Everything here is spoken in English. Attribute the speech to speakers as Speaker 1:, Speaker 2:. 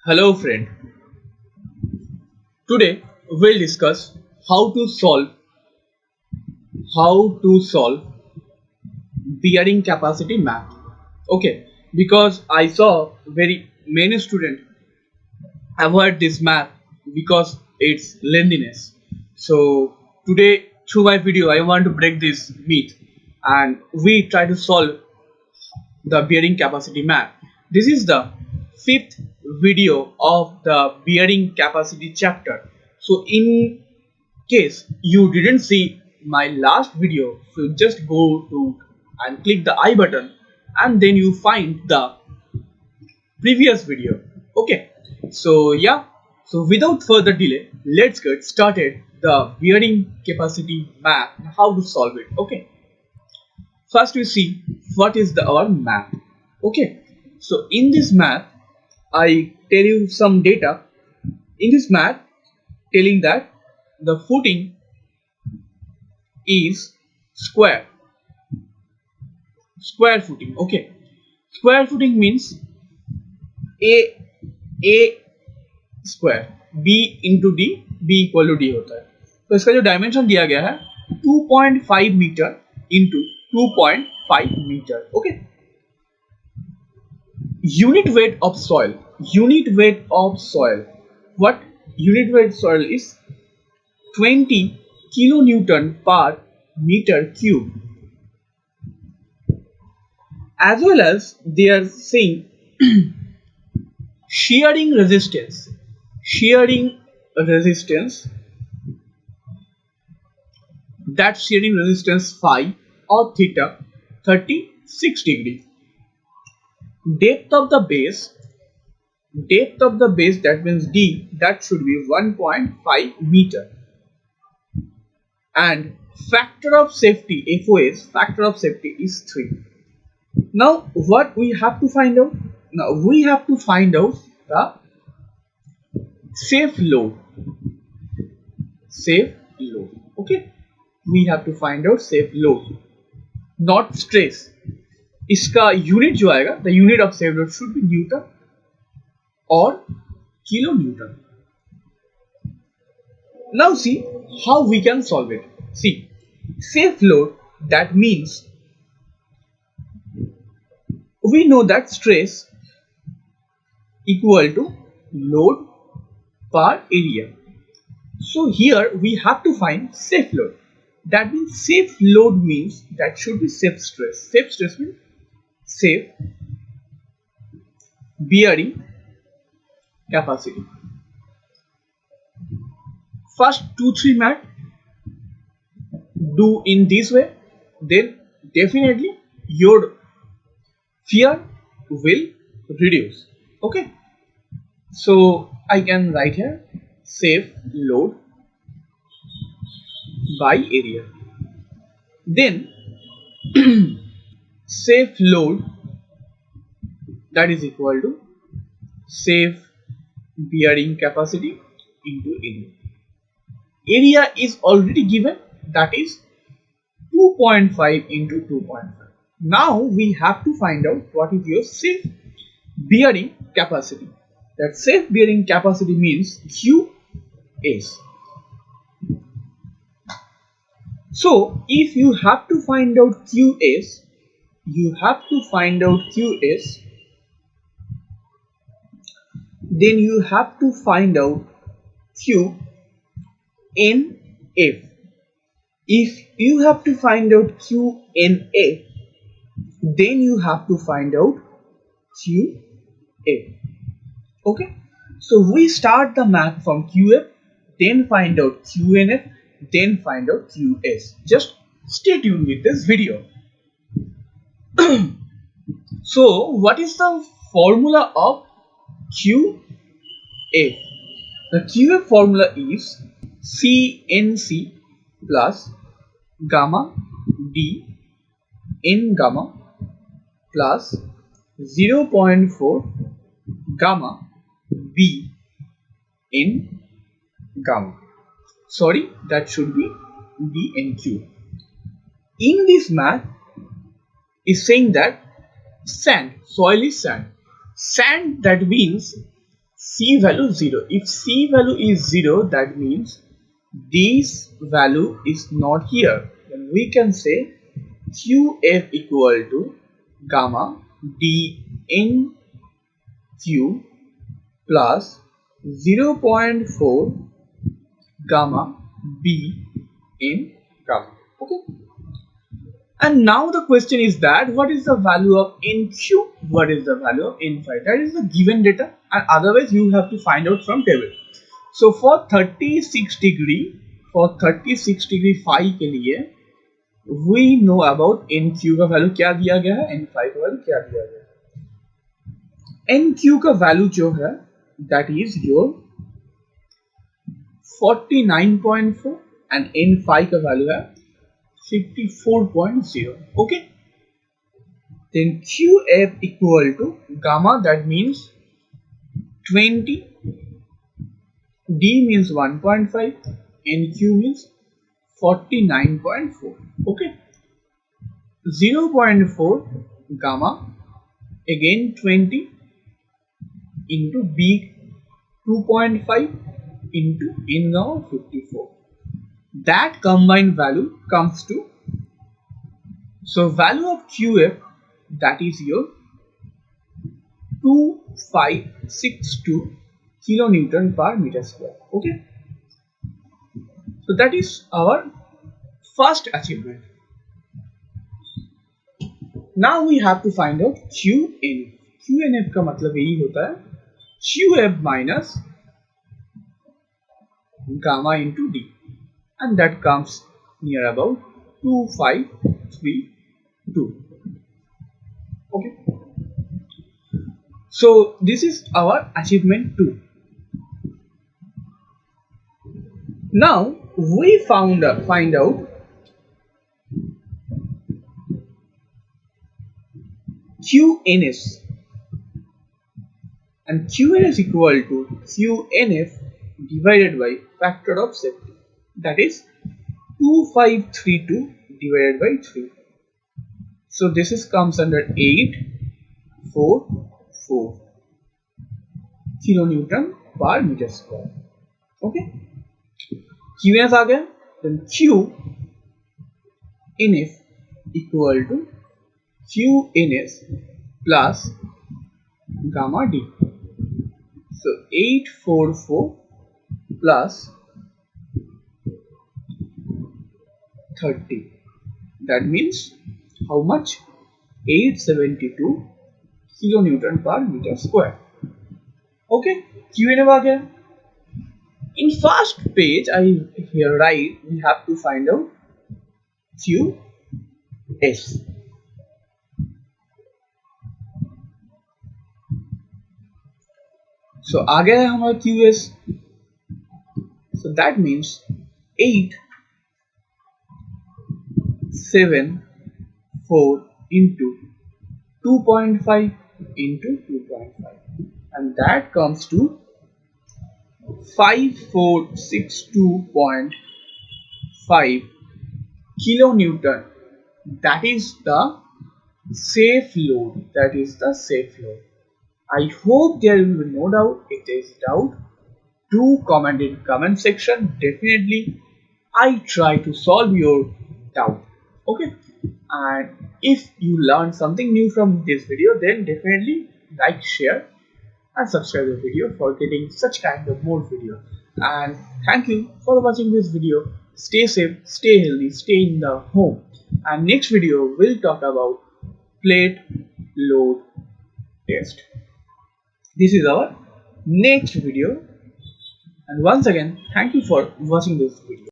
Speaker 1: Hello friend, today we'll discuss how to solve bearing capacity math. Okay, because I saw very many students avoid this math because it's lengthiness. So today through my video I want to break this myth and we try to solve the bearing capacity math. This is the fifth video of the bearing capacity chapter. So in case you didn't see my last video, so just go to and click the I button and then you find the previous video. Okay, so yeah, so without further delay, let's get started the bearing capacity math and how to solve it. Okay, first we see what is our math. Okay, so in this math I tell you some data. In this math telling that the footing is square footing. Okay, square footing means a square b into d, b equal to D होता है. तो इसका जो dimension दिया गया है 2.5 metre into 2.5 metre. Okay, unit weight of soil, what unit weight soil is 20 kilonewton per meter cube, as well as they are saying shearing resistance that shearing resistance phi or theta 36 degree. Depth of the base, that means d, that should be 1.5 meter, and factor of safety, FOS, factor of safety is 3. Now what we have to find out? Now we have to find out the safe load. Okay, we have to find out safe load, not stress. इसका unit जो आएगा, the unit of safe load should be Newton or kilonewton. Now see how we can solve it. See, safe load, that means we know that stress equal to load per area. So here we have to find safe load. That means safe load means that should be safe stress. Safe stress means safe bearing capacity. First 2-3 math do in this way, then definitely your fear will reduce. Okay, so I can write here safe load by area, then safe load, that is equal to safe bearing capacity into area. Area is already given, that is 2.5 into 2.5. Now we have to find out what is your safe bearing capacity. That safe bearing capacity means QS. So if you have to find out QS, then you have to find out QNF. If you have to find out QNF, then you have to find out QF. Okay, so we start the math from QF, then find out QNF, then find out QS. Just stay tuned with this video. So what is the formula of QF? The QF formula is CNC plus gamma D in gamma plus 0.4 gamma B in gamma. Sorry, that should be D and Q. In this math is saying that soil is sand. Sand, that means C value 0. If C value is 0, that means this value is not here. Then we can say QF equal to gamma D in Q plus 0.4 gamma B in gamma. Okay. And now the question is that what is the value of NQ? What is the value of N5? That is the given data, and otherwise you have to find out from table. So for 36 degree phi के लिए we know about NQ का value क्या दिया गया है, N5 का value क्या दिया गया है. NQ का value जो है that is your 49.4 and N5 का value है 54.0. Okay, then QF equal to gamma, that means 20, D means 1.5, NQ means 49.4. Okay, 0.4 gamma, again 20 into B 2.5 into N gamma 54. That combined value comes to, so value of QF, that is your 2562 kilonewton per meter square. Okay, so that is our first achievement. Now we have to find out QNF. QNF का मतलब यही होता है QF minus gamma into D, and that comes near about 2532. Okay, so this is our achievement 2. Now we find out QNS, and QNS equal to QNF divided by factor of safety, that is 2532 divided by 3. So this is comes under 844 kilonewton per meter square. Okay, QNS आ गया, then QNF equal to QNS plus gamma D. So 844 plus 30, that means how much? 872 kilonewton per meter square. Okay, QNF आ गया. In first page I here write we have to find out QS. So आ गया है हमारा QS. So that means 874 into 2.5 into 2.5, and that comes to 5462.5 kilonewton. That is the safe load. That is the safe load. I hope there will be no doubt. If there is doubt, do comment in comment section. Definitely I try to solve your doubt. Okay, and if you learned something new from this video, then definitely like, share and subscribe the video for getting such kind of more video. And thank you for watching this video. Stay safe, stay healthy, stay in the home, and next video we'll talk about plate load test. This is our next video, and once again thank you for watching this video.